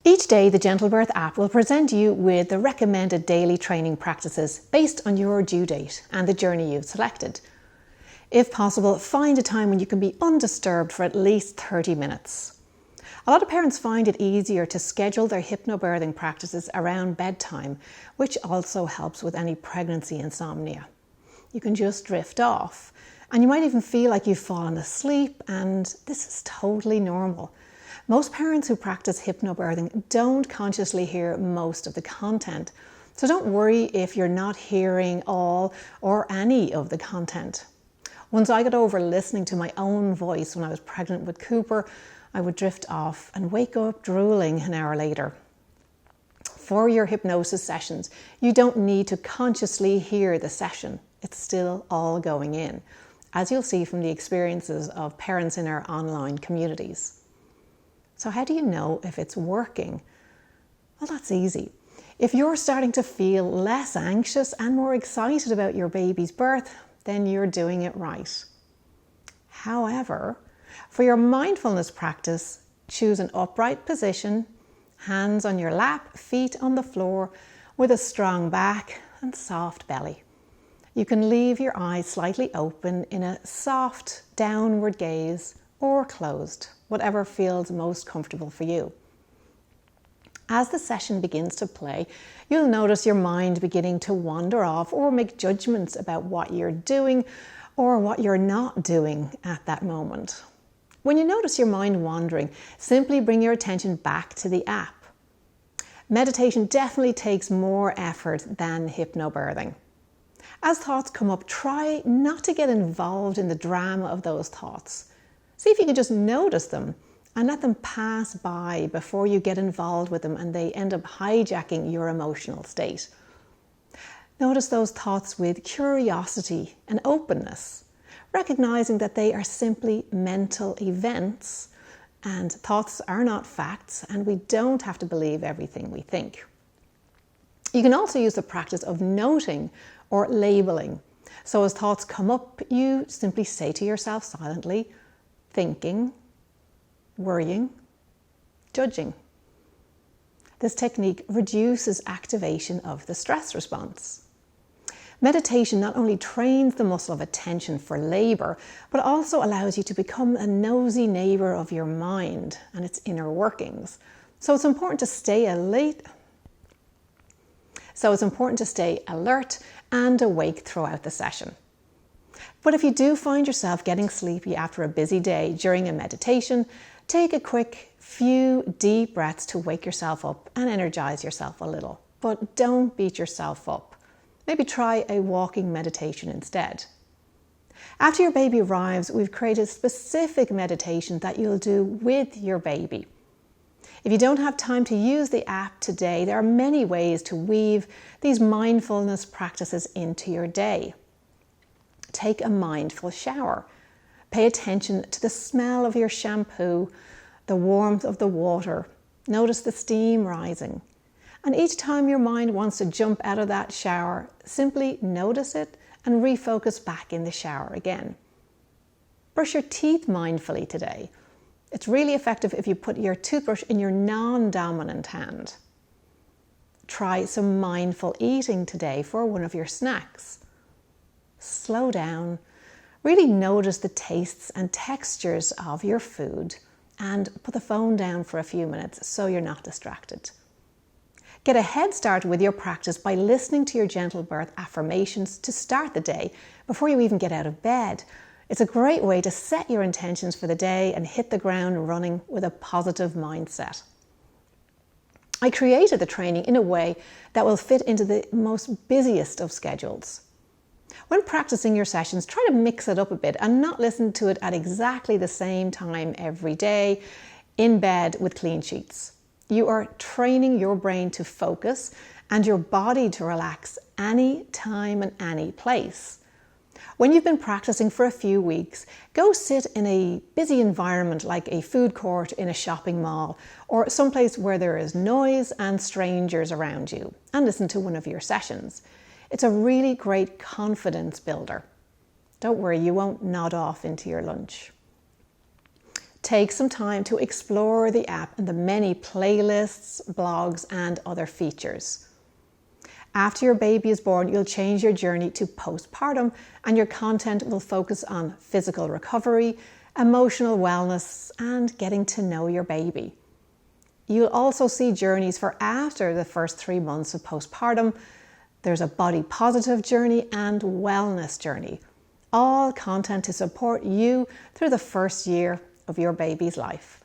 Each day, the GentleBirth app will present you with the recommended daily training practices based on your due date and the journey you've selected. If possible, find a time when you can be undisturbed for at least 30 minutes. A lot of parents find it easier to schedule their hypnobirthing practices around bedtime, which also helps with any pregnancy insomnia. You can just drift off, and you might even feel like you've fallen asleep, and this is totally normal. Most parents who practice hypnobirthing don't consciously hear most of the content, so don't worry if you're not hearing all or any of the content. Once I got over listening to my own voice when I was pregnant with Cooper, I would drift off and wake up drooling an hour later. For your hypnosis sessions, you don't need to consciously hear the session. It's still all going in, as you'll see from the experiences of parents in our online communities. So how do you know if it's working? Well, that's easy. If you're starting to feel less anxious and more excited about your baby's birth, then you're doing it right. However, for your mindfulness practice, choose an upright position, hands on your lap, feet on the floor, with a strong back and soft belly. You can leave your eyes slightly open in a soft downward gaze or closed, whatever feels most comfortable for you. As the session begins to play, you'll notice your mind beginning to wander off or make judgments about what you're doing or what you're not doing at that moment. When you notice your mind wandering, simply bring your attention back to the app. Meditation definitely takes more effort than hypnobirthing. As thoughts come up, try not to get involved in the drama of those thoughts. See if you can just notice them and let them pass by before you get involved with them and they end up hijacking your emotional state. Notice those thoughts with curiosity and openness, recognizing that they are simply mental events and thoughts are not facts, and we don't have to believe everything we think. You can also use the practice of noting or labeling. So as thoughts come up, you simply say to yourself silently, thinking, worrying, judging. This technique reduces activation of the stress response. Meditation not only trains the muscle of attention for labour, but also allows you to become a nosy neighbour of your mind and its inner workings. So it's important to stay alert and awake throughout the session. But if you do find yourself getting sleepy after a busy day during a meditation, take a quick few deep breaths to wake yourself up and energize yourself a little. But don't beat yourself up. Maybe try a walking meditation instead. After your baby arrives, we've created specific meditation that you'll do with your baby. If you don't have time to use the app today, there are many ways to weave these mindfulness practices into your day. Take a mindful shower. Pay attention to the smell of your shampoo, the warmth of the water. Notice the steam rising. And each time your mind wants to jump out of that shower, simply notice it and refocus back in the shower again. Brush your teeth mindfully today. It's really effective if you put your toothbrush in your non-dominant hand. Try some mindful eating today for one of your snacks. Slow down. Really notice the tastes and textures of your food and put the phone down for a few minutes so you're not distracted. Get a head start with your practice by listening to your GentleBirth affirmations to start the day before you even get out of bed. It's a great way to set your intentions for the day and hit the ground running with a positive mindset. I created the training in a way that will fit into the most busiest of schedules. When practicing your sessions, try to mix it up a bit and not listen to it at exactly the same time every day in bed with clean sheets. You are training your brain to focus and your body to relax any time and any place. When you've been practicing for a few weeks, go sit in a busy environment like a food court in a shopping mall or someplace where there is noise and strangers around you and listen to one of your sessions. It's a really great confidence builder. Don't worry, you won't nod off into your lunch. Take some time to explore the app and the many playlists, blogs, and other features. After your baby is born, you'll change your journey to postpartum, and your content will focus on physical recovery, emotional wellness, and getting to know your baby. You'll also see journeys for after the first 3 months of postpartum. There's a body positive journey and wellness journey. All content to support you through the first year of your baby's life.